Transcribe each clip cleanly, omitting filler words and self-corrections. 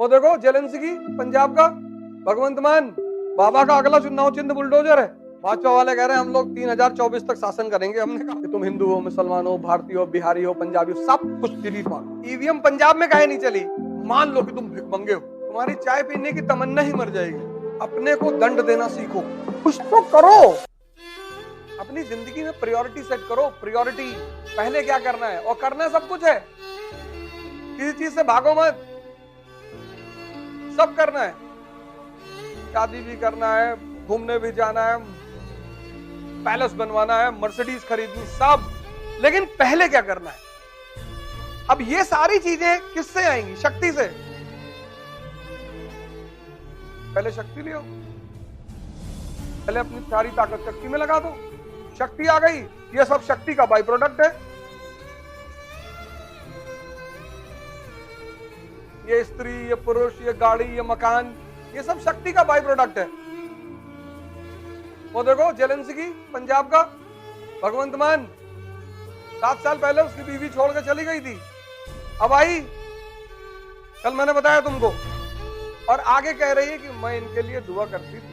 वो देखो जेलेंस्की पंजाब का, भगवंत मान बाबा का अगला चुनाव चिन्ह बुलडोजर है। भाजपा वाले कह रहे हैं हम लोग 3024 तक शासन करेंगे। हमने कहा कि तुम हिंदू हो, मुसलमान हो, भारतीय हो, बिहारी हो, पंजाबी हो, सब कुछ डिलीट मारो। ईवीएम पंजाब में काहे नहीं चली? मान लो कि तुम भिखमंगे हो, तुम्हारी चाय पीने की तमन्ना ही मर जाएगी। अपने को दंड देना सीखो, कुछ तो करो, अपनी जिंदगी में प्रायोरिटी सेट करो। प्रायोरिटी पहले क्या करना है, और करना सब कुछ है, किसी चीज से भागो मत, सब करना है। शादी भी करना है, घूमने भी जाना है, पैलेस बनवाना है, मर्सिडीज खरीदनी, सब, लेकिन पहले क्या करना है? अब ये सारी चीजें किससे आएंगी? शक्ति से। पहले शक्ति लियो, पहले अपनी सारी ताकत शक्ति में लगा दो। शक्ति आ गई, ये सब शक्ति का बाई प्रोडक्ट है। ये स्त्री, ये पुरुष, ये गाड़ी, ये मकान, ये सब शक्ति का बाई प्रोडक्ट है। वो देखो जेलेंस्की पंजाब का, भगवंत मान 7 साल पहले उसकी बीवी छोड़ के चली गई थी, अब आई, कल मैंने बताया तुमको, और आगे कह रही है कि मैं इनके लिए दुआ करती थी।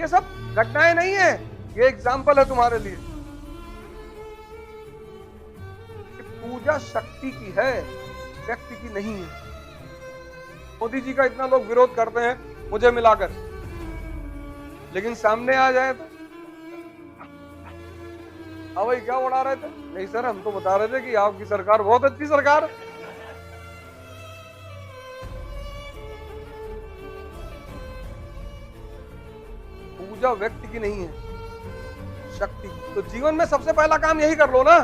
ये सब घटनाएं नहीं है, ये एग्जाम्पल है तुम्हारे लिए कि पूजा शक्ति की है, व्यक्ति की नहीं है। मोदी जी का इतना लोग विरोध करते हैं मुझे मिलाकर, लेकिन सामने आ जाए तो भाई क्या उड़ा रहे थे? नहीं सर, हम तो बता रहे थे कि आपकी सरकार बहुत अच्छी सरकार है। पूजा व्यक्ति की नहीं है, शक्ति की। तो जीवन में सबसे पहला काम यही कर लो ना।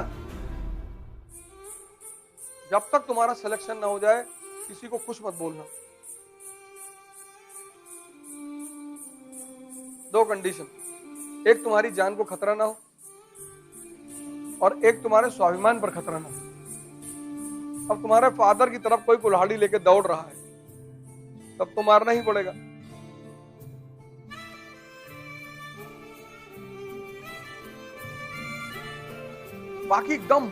जब तक तुम्हारा सिलेक्शन ना हो जाए किसी को कुछ मत बोलना। 2 कंडीशन, एक तुम्हारी जान को खतरा ना हो, और एक तुम्हारे स्वाभिमान पर खतरा ना हो। अब तुम्हारे फादर की तरफ कोई कुल्हाड़ी लेके दौड़ रहा है, तब तो मारना ही पड़ेगा। बाकी एकदम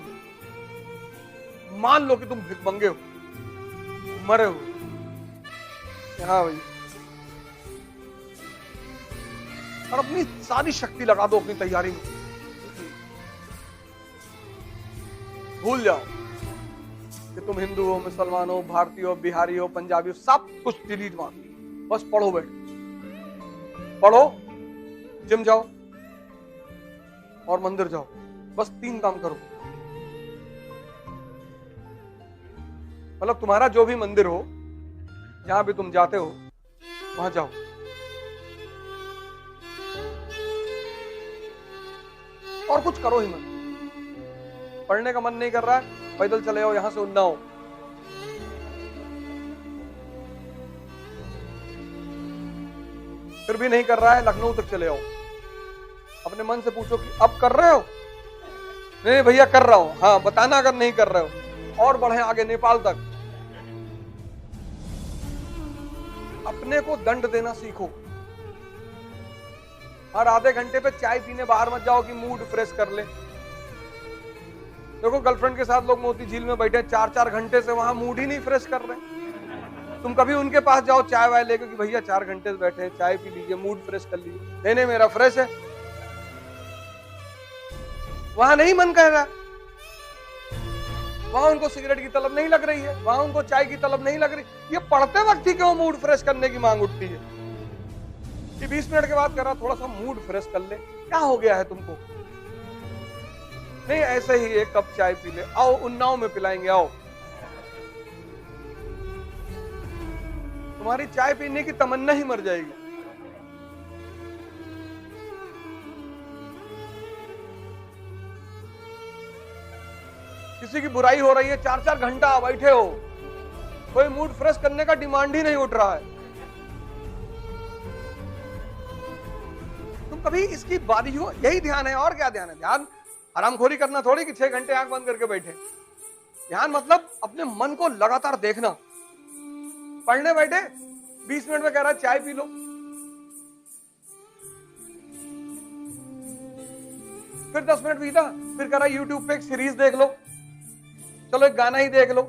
मान लो कि तुम भिखमंगे हो, मरे हो, हाँ भाई, और अपनी सारी शक्ति लगा दो अपनी तैयारी में। भूल जाओ कि तुम हिंदू हो, मुसलमान हो, भारतीय हो, बिहारी हो, पंजाबी हो, सब कुछ डिलीट मारो। बस पढ़ो, बैठ पढ़ो, जिम जाओ और मंदिर जाओ, बस 3 काम करो। मतलब तुम्हारा जो भी मंदिर हो, जहां भी तुम जाते हो, वहां जाओ, और कुछ करो ही मत। पढ़ने का मन नहीं कर रहा है, पैदल चले आओ यहां से उन्नाव, फिर भी नहीं कर रहा है, लखनऊ तक चले आओ। अपने मन से पूछो कि अब कर रहे हो? नहीं भैया कर रहा हूं। हाँ बताना अगर नहीं कर रहे हो, और बढ़े आगे नेपाल तक। अपने को दंड देना सीखो। हर आधे घंटे पे चाय पीने बाहर मत जाओ कि मूड फ्रेश कर ले। देखो गर्लफ्रेंड के साथ लोग मोती झील में बैठे 4-4 घंटे से, वहां मूड ही नहीं फ्रेश कर रहे। तुम कभी उनके पास जाओ चाय वाय लेकर कि भैया 4 घंटे से बैठे हैं, चाय पी लीजिए, मूड फ्रेश कर लीजिए। नहीं मेरा फ्रेश है, वहां नहीं मन कह रहा, वहां उनको सिगरेट की तलब नहीं लग रही है, वहां उनको चाय की तलब नहीं लग रही। ये पढ़ते वक्त ही क्यों मूड फ्रेश करने की मांग उठती है कि 20 मिनट के बाद कह रहा थोड़ा सा मूड फ्रेश कर ले? क्या हो गया है तुमको? नहीं ऐसे ही 1 कप चाय पी ले, आओ उन्नाव में पिलाएंगे, आओ। तुम्हारी चाय पीने की तमन्ना ही मर जाएगी। किसी की बुराई हो रही है, 4-4 घंटा बैठे हो, कोई मूड फ्रेश करने का डिमांड ही नहीं उठ रहा है। तुम कभी इसकी बारी हो, यही ध्यान है, और क्या ध्यान है? ध्यान हरामखोरी करना थोड़ी कि 6 घंटे आंख बंद करके बैठे। ध्यान मतलब अपने मन को लगातार देखना। पढ़ने बैठे, 20 मिनट में कह रहा है चाय पी लो, फिर 10 मिनट बीता, फिर कह रहा है यूट्यूब पे एक सीरीज देख लो, चलो एक गाना ही देख लो,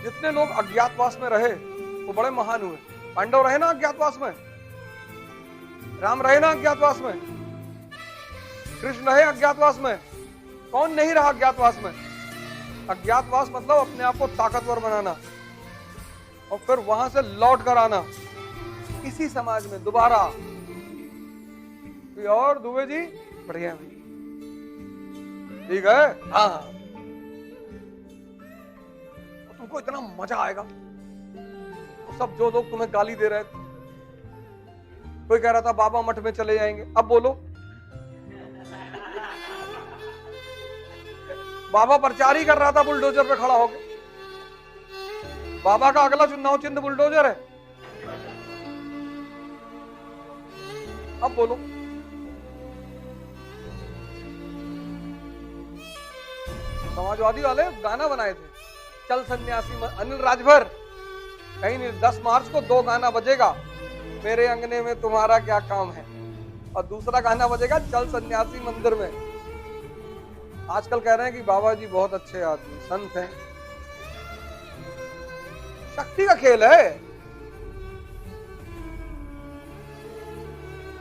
जितने लोग अज्ञातवास में रहे वो बड़े महान हुए। पांडव रहे ना अज्ञातवास में, राम रहे ना अज्ञातवास में, कृष्ण रहे अज्ञातवास में, कौन नहीं रहा अज्ञातवास में? अज्ञातवास मतलब अपने आप को ताकतवर बनाना और फिर वहां से लौट कर आना इसी समाज में दोबारा। और दुबे जी बढ़िया भाई, ठीक है, हाँ। तुमको इतना मजा आएगा। तो सब जो लोग तुम्हें गाली दे रहे थे, कोई कह रहा था बाबा मठ में चले जाएंगे, अब बोलो बाबा प्रचार ही कर रहा था बुलडोजर पे खड़ा होकर। बाबा का अगला चुनाव चिन्ह बुलडोजर है, अब बोलो। समाजवादी वाले गाना बनाए थे, चल सन्यासी अनिल राजभर, कहीं नहीं, 10 मार्च को 2 गाना बजेगा, मेरे अंगने में तुम्हारा क्या काम है, और दूसरा गाना बजेगा चल सन्यासी मंदिर में। आजकल कह रहे हैं कि बाबा जी बहुत अच्छे आदमी संत हैं। शक्ति का खेल है।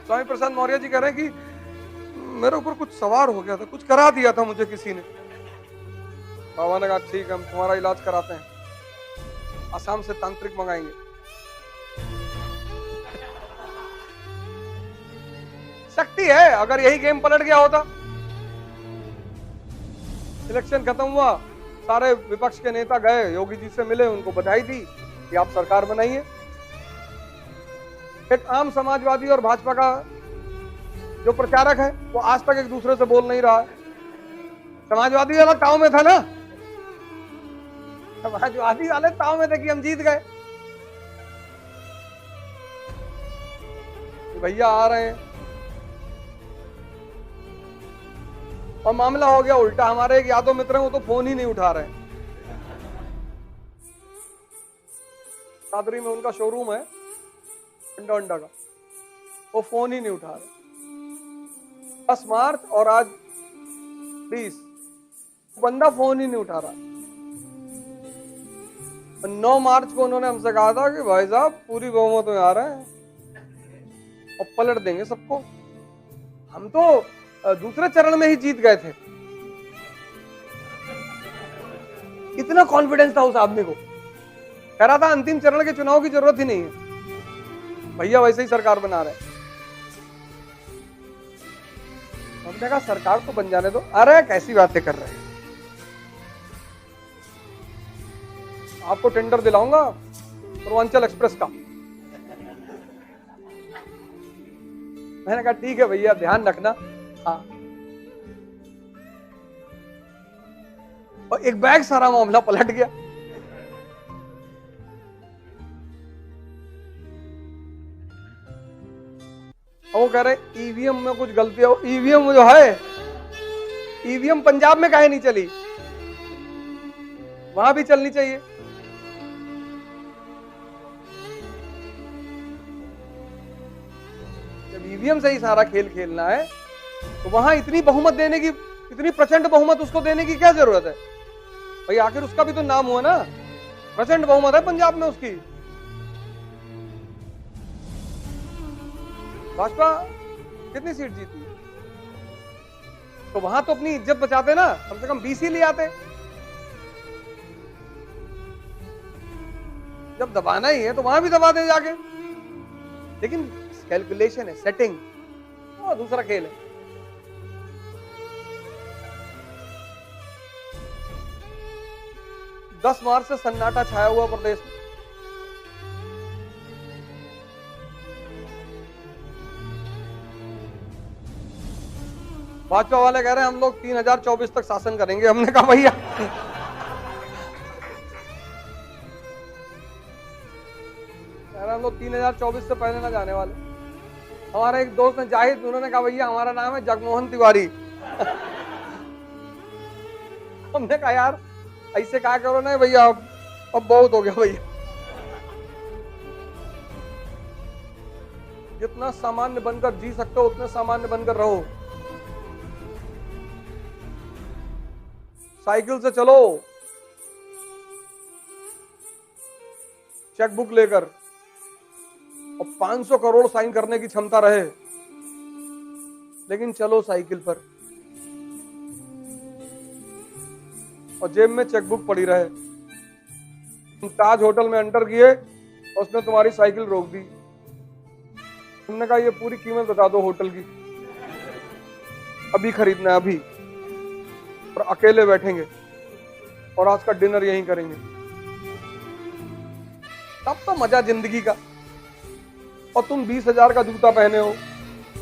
स्वामी प्रसाद मौर्य जी कह रहे हैं कि मेरे ऊपर कुछ सवार हो गया था, कुछ करा दिया था मुझे किसी ने। बाबा ने कहा ठीक है, हम तुम्हारा इलाज कराते हैं, असम से तांत्रिक मंगाएंगे। शक्ति है। अगर यही गेम पलट गया होता, इलेक्शन खत्म हुआ, सारे विपक्ष के नेता गए, योगी जी से मिले, उनको बधाई दी कि आप सरकार बनाइए। एक आम समाजवादी और भाजपा का जो प्रचारक है वो आज तक एक दूसरे से बोल नहीं रहा है। समाजवादी वाला ताव में था ना, समाजवादी वाले ताव में थे कि हम जीत गए, भैया आ रहे हैं, और मामला हो गया उल्टा। हमारे एक यादव मित्र हैं, वो तो फोन ही नहीं उठा रहे। सादरी में उनका शोरूम है अंडा अंडा का, वो फोन ही नहीं उठा रहे। 10 मार्च और आज 20, बंदा फोन ही नहीं उठा रहा। 9 मार्च को उन्होंने हमसे कहा था कि भाई साहब पूरी बहुमत में आ रहे हैं और पलट देंगे सबको। हम तो दूसरे चरण में ही जीत गए थे। इतना कॉन्फिडेंस था उस आदमी को, कह रहा था अंतिम चरण के चुनाव की जरूरत ही नहीं है, भैया वैसे ही सरकार बना रहे। हमने कहा सरकार तो बन जाने दो। अरे कैसी बातें कर रहे हैं, आपको टेंडर दिलाऊंगा पूर्वांचल एक्सप्रेस का। मैंने कहा ठीक है भैया, ध्यान रखना। हाँ, और एक बैग सारा मामला पलट गया। वो कह रहे ईवीएम में कुछ गलती हो। ईवीएम जो है, ईवीएम पंजाब में काहे नहीं चली, वहां भी चलनी चाहिए। जब ईवीएम से ही सारा खेल खेलना है तो वहां इतनी बहुमत देने की, इतनी प्रचंड बहुमत उसको देने की क्या जरूरत है भाई? आखिर उसका भी तो नाम हुआ ना, प्रचंड बहुमत है पंजाब में उसकी। भाजपा कितनी सीट जीती, तो वहां तो अपनी इज्जत बचाते ना, कम से कम 20 ही ले आते। जब दबाना ही है तो वहां भी दबा दे जाके। लेकिन कैलकुलेशन है, सेटिंग, और दूसरा खेल है। दस मार्च से सन्नाटा छाया हुआ प्रदेश में। भाजपा वाले कह रहे हैं हम लोग 3024 तक शासन करेंगे। हमने कहा भैया कह रहे हम लोग 3024 से पहले ना जाने वाले। हमारा एक दोस्त है जाहिद, उन्होंने कहा भैया हमारा नाम है जगमोहन तिवारी। हमने कहा यार ऐसे कहा करो ना भैया, अब बहुत हो गया भैया। जितना सामान्य बनकर जी सकते हो उतने सामान्य बनकर रहो। साइकिल से चलो, चेकबुक लेकर और 500 करोड़ साइन करने की क्षमता रहे, लेकिन चलो साइकिल पर और जेब में चेकबुक पड़ी रहे। तुम ताज होटल में एंटर किए और उसने तुम्हारी साइकिल रोक दी। तुमने कहा ये पूरी कीमत बता दो होटल की, अभी खरीदना है अभी, और अकेले बैठेंगे और आज का डिनर यहीं करेंगे। तब तो मजा जिंदगी का। और तुम 20,000 का जूता पहने हो,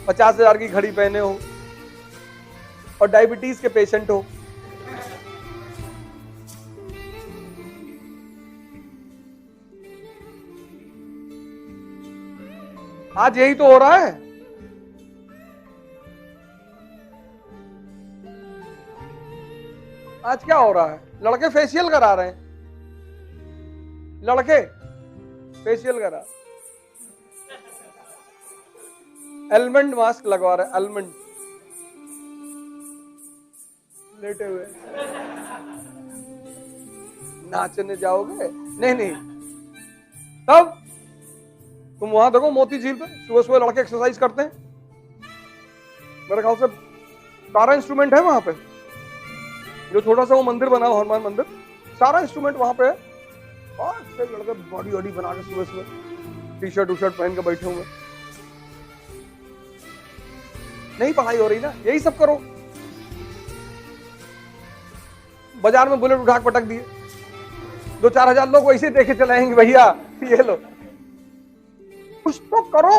50,000 की घड़ी पहने हो और डायबिटीज के पेशेंट हो। आज यही तो हो रहा है। आज क्या हो रहा है? लड़के फेशियल करा रहे हैं, लड़के फेशियल करा, एलमंड मास्क लगवा रहे, एलमंड लेटे हुए। नाचने जाओगे? नहीं नहीं। तब तुम वहां देखो मोती झील पे सुबह सुबह लड़के एक्सरसाइज करते हैं। मेरे ख्याल से सारा इंस्ट्रूमेंट है वहां पे, जो छोटा सा वो मंदिर बना हुआ हनुमान मंदिर, सारा इंस्ट्रूमेंट वहां पे है। और फिर लड़के बॉडी वॉडी बना के सुबह सुबह टी शर्ट पहन के बैठे हुए। नहीं पढ़ाई हो रही ना, यही सब करो। बाजार में बुलेट उठा के पटक दिए, 2-4 हजार लोग वैसे देखे चलाएंगे, भैया ये लो। कुछ तो करो।